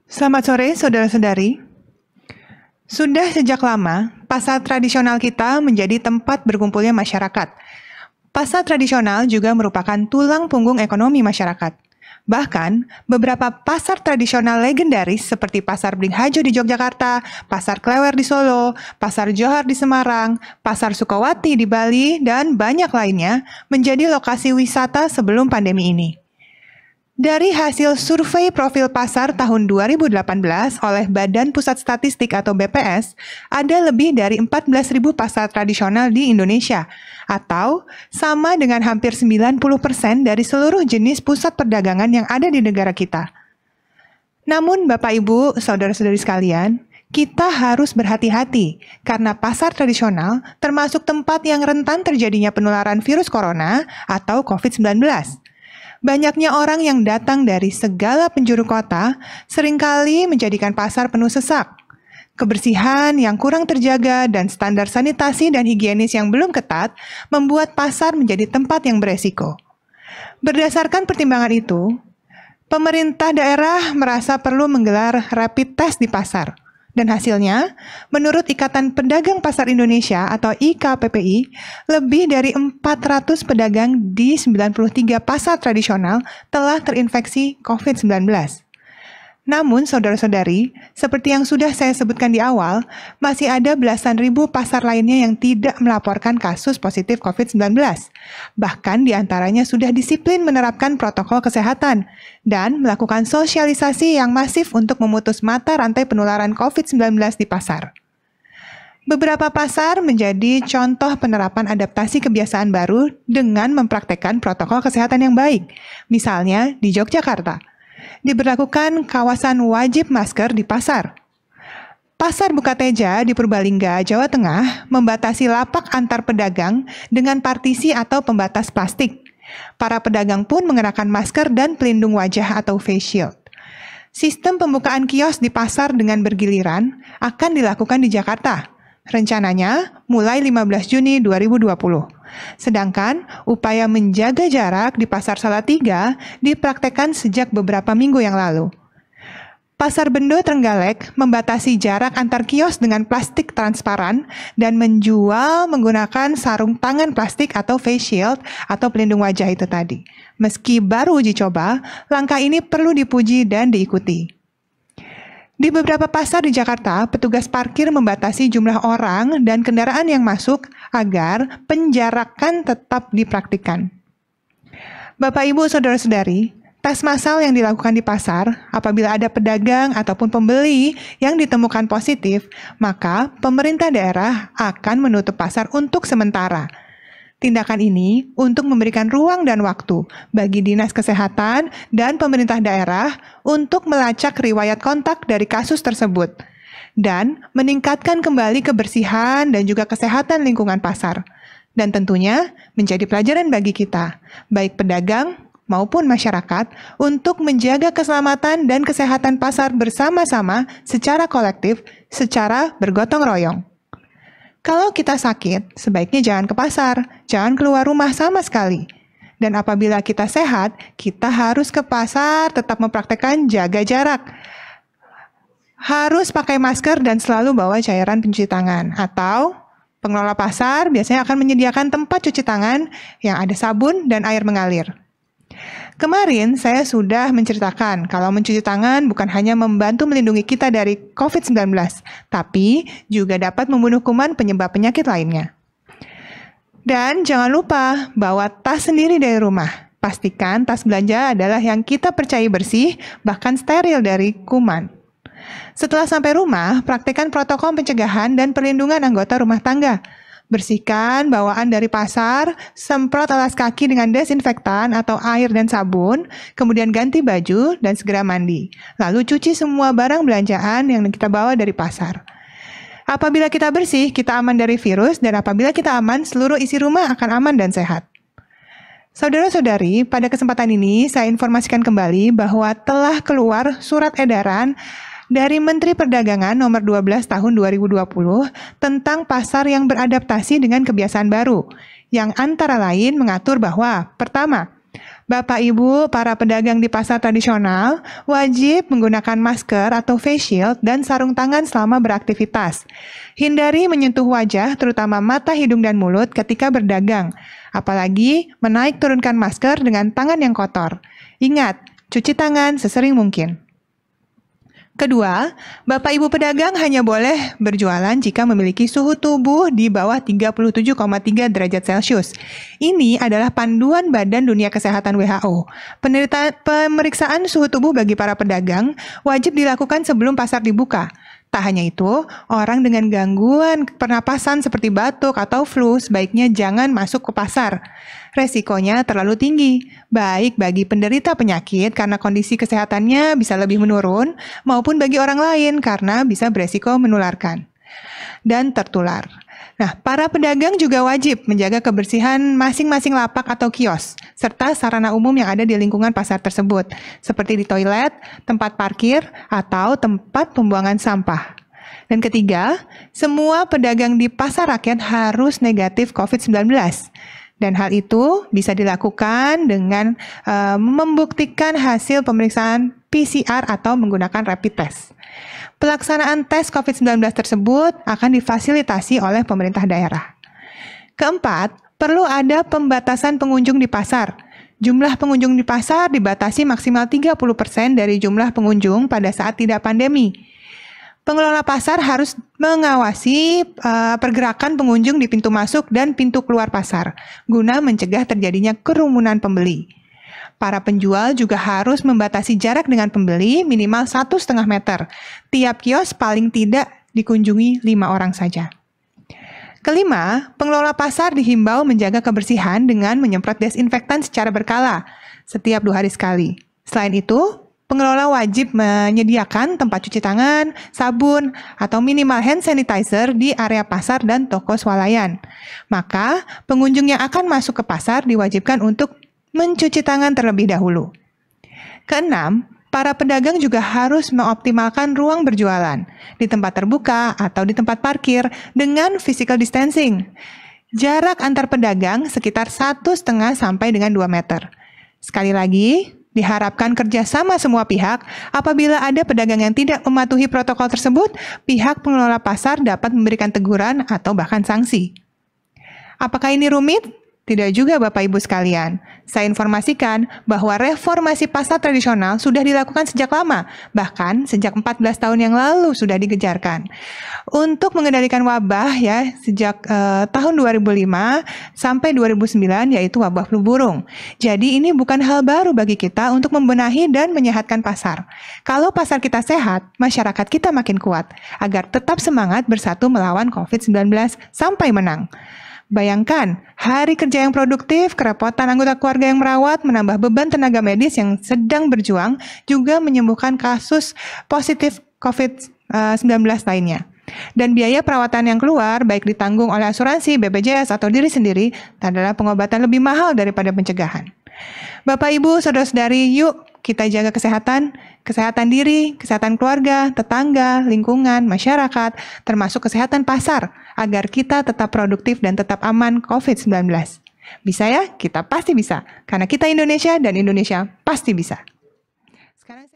Selamat sore, saudara-saudari. Sudah sejak lama, pasar tradisional kita menjadi tempat berkumpulnya masyarakat. Pasar tradisional juga merupakan tulang punggung ekonomi masyarakat. Bahkan, beberapa pasar tradisional legendaris seperti Pasar Beringharjo di Yogyakarta, Pasar Klewer di Solo, Pasar Johar di Semarang, Pasar Sukawati di Bali, dan banyak lainnya menjadi lokasi wisata sebelum pandemi ini. Dari hasil survei profil pasar tahun 2018 oleh Badan Pusat Statistik atau BPS, ada lebih dari 14.000 pasar tradisional di Indonesia, atau sama dengan hampir 90% dari seluruh jenis pusat perdagangan yang ada di negara kita. Namun Bapak Ibu, saudara-saudari sekalian, kita harus berhati-hati karena pasar tradisional termasuk tempat yang rentan terjadinya penularan virus corona atau COVID-19. Banyaknya orang yang datang dari segala penjuru kota seringkali menjadikan pasar penuh sesak. Kebersihan yang kurang terjaga dan standar sanitasi dan higienis yang belum ketat membuat pasar menjadi tempat yang beresiko. Berdasarkan pertimbangan itu, pemerintah daerah merasa perlu menggelar rapid test di pasar. Dan hasilnya, menurut Ikatan Pedagang Pasar Indonesia atau IKPPI, lebih dari 400 pedagang di 93 pasar tradisional telah terinfeksi COVID-19. Namun, saudara-saudari, seperti yang sudah saya sebutkan di awal, masih ada belasan ribu pasar lainnya yang tidak melaporkan kasus positif COVID-19. Bahkan di antaranya sudah disiplin menerapkan protokol kesehatan dan melakukan sosialisasi yang masif untuk memutus mata rantai penularan COVID-19 di pasar. Beberapa pasar menjadi contoh penerapan adaptasi kebiasaan baru dengan mempraktekkan protokol kesehatan yang baik. Misalnya di Yogyakarta, diberlakukan kawasan wajib masker di pasar. Pasar Bukateja di Purbalingga, Jawa Tengah, membatasi lapak antar pedagang dengan partisi atau pembatas plastik. Para pedagang pun mengenakan masker dan pelindung wajah atau face shield. Sistem pembukaan kios di pasar dengan bergiliran akan dilakukan di Jakarta. Rencananya mulai 15 Juni 2020. Sedangkan upaya menjaga jarak di Pasar Salatiga dipraktekkan sejak beberapa minggu yang lalu. Pasar Bendo Trenggalek membatasi jarak antar kios dengan plastik transparan dan menjual menggunakan sarung tangan plastik atau face shield atau pelindung wajah itu tadi. Meski baru uji coba, langkah ini perlu dipuji dan diikuti. Di beberapa pasar di Jakarta, petugas parkir membatasi jumlah orang dan kendaraan yang masuk agar penjarakan tetap dipraktikkan. Bapak, Ibu, Saudara-saudari, tes massal yang dilakukan di pasar, apabila ada pedagang ataupun pembeli yang ditemukan positif, maka pemerintah daerah akan menutup pasar untuk sementara. Tindakan ini untuk memberikan ruang dan waktu bagi Dinas Kesehatan dan pemerintah daerah untuk melacak riwayat kontak dari kasus tersebut dan meningkatkan kembali kebersihan dan juga kesehatan lingkungan pasar. Dan tentunya menjadi pelajaran bagi kita, baik pedagang maupun masyarakat, untuk menjaga keselamatan dan kesehatan pasar bersama-sama secara kolektif, secara bergotong royong. Kalau kita sakit, sebaiknya jangan ke pasar, jangan keluar rumah sama sekali. Dan apabila kita sehat, kita harus ke pasar, tetap mempraktekkan jaga jarak. Harus pakai masker dan selalu bawa cairan pencuci tangan. Atau pengelola pasar biasanya akan menyediakan tempat cuci tangan yang ada sabun dan air mengalir. Kemarin saya sudah menceritakan kalau mencuci tangan bukan hanya membantu melindungi kita dari COVID-19, tapi juga dapat membunuh kuman penyebab penyakit lainnya. Dan jangan lupa bawa tas sendiri dari rumah. Pastikan tas belanja adalah yang kita percaya bersih, bahkan steril dari kuman. Setelah sampai rumah, praktikkan protokol pencegahan dan perlindungan anggota rumah tangga. Bersihkan bawaan dari pasar, semprot alas kaki dengan desinfektan atau air dan sabun, kemudian ganti baju dan segera mandi. Lalu cuci semua barang belanjaan yang kita bawa dari pasar. Apabila kita bersih, kita aman dari virus, dan apabila kita aman, seluruh isi rumah akan aman dan sehat. Saudara-saudari, pada kesempatan ini saya informasikan kembali bahwa telah keluar surat edaran dari Menteri Perdagangan nomor 12 tahun 2020 tentang pasar yang beradaptasi dengan kebiasaan baru, yang antara lain mengatur bahwa, pertama, Bapak Ibu, para pedagang di pasar tradisional wajib menggunakan masker atau face shield dan sarung tangan selama beraktivitas. Hindari menyentuh wajah, terutama mata, hidung, dan mulut ketika berdagang. Apalagi menaik turunkan masker dengan tangan yang kotor. Ingat, cuci tangan sesering mungkin. Kedua, Bapak Ibu pedagang hanya boleh berjualan jika memiliki suhu tubuh di bawah 37,3 derajat Celcius. Ini adalah panduan Badan Dunia Kesehatan WHO. Pemeriksaan suhu tubuh bagi para pedagang wajib dilakukan sebelum pasar dibuka. Tak hanya itu, orang dengan gangguan pernapasan seperti batuk atau flu sebaiknya jangan masuk ke pasar. Resikonya terlalu tinggi, baik bagi penderita penyakit karena kondisi kesehatannya bisa lebih menurun, maupun bagi orang lain karena bisa beresiko menularkan dan tertular. Nah, para pedagang juga wajib menjaga kebersihan masing-masing lapak atau kios, serta sarana umum yang ada di lingkungan pasar tersebut, seperti di toilet, tempat parkir, atau tempat pembuangan sampah. Dan ketiga, semua pedagang di pasar rakyat harus negatif COVID-19. Dan hal itu bisa dilakukan dengan membuktikan hasil pemeriksaan PCR atau menggunakan rapid test. Pelaksanaan tes COVID-19 tersebut akan difasilitasi oleh pemerintah daerah. Keempat, perlu ada pembatasan pengunjung di pasar. Jumlah pengunjung di pasar dibatasi maksimal 30% dari jumlah pengunjung pada saat tidak pandemi. Pengelola pasar harus mengawasi pergerakan pengunjung di pintu masuk dan pintu keluar pasar, guna mencegah terjadinya kerumunan pembeli. Para penjual juga harus membatasi jarak dengan pembeli minimal 1,5 meter. Tiap kios paling tidak dikunjungi 5 orang saja. Kelima, pengelola pasar dihimbau menjaga kebersihan dengan menyemprot desinfektan secara berkala, setiap 2 hari sekali. Selain itu, pengelola wajib menyediakan tempat cuci tangan, sabun, atau minimal hand sanitizer di area pasar dan toko swalayan. Maka, pengunjung yang akan masuk ke pasar diwajibkan untuk mencuci tangan terlebih dahulu. Keenam, para pedagang juga harus mengoptimalkan ruang berjualan di tempat terbuka atau di tempat parkir dengan physical distancing. Jarak antar pedagang sekitar 1,5 sampai dengan 2 meter. Sekali lagi, diharapkan kerjasama semua pihak. Apabila ada pedagang yang tidak mematuhi protokol tersebut, pihak pengelola pasar dapat memberikan teguran atau bahkan sanksi. Apakah ini rumit? Tidak juga Bapak Ibu sekalian. Saya informasikan bahwa reformasi pasar tradisional sudah dilakukan sejak lama, bahkan sejak 14 tahun yang lalu sudah digejarkan. Untuk mengendalikan wabah ya sejak tahun 2005 sampai 2009 yaitu wabah flu burung. Jadi ini bukan hal baru bagi kita untuk membenahi dan menyehatkan pasar. Kalau pasar kita sehat, masyarakat kita makin kuat agar tetap semangat bersatu melawan COVID-19 sampai menang. Bayangkan, hari kerja yang produktif, kerepotan anggota keluarga yang merawat, menambah beban tenaga medis yang sedang berjuang, juga menyembuhkan kasus positif COVID-19 lainnya. Dan biaya perawatan yang keluar, baik ditanggung oleh asuransi, BPJS, atau diri sendiri, adalah pengobatan lebih mahal daripada pencegahan. Bapak, Ibu, saudara-saudari, yuk kita jaga kesehatan diri, kesehatan keluarga, tetangga, lingkungan, masyarakat, termasuk kesehatan pasar, agar kita tetap produktif dan tetap aman COVID-19. Bisa ya? Kita pasti bisa, karena kita Indonesia dan Indonesia pasti bisa. Sekarang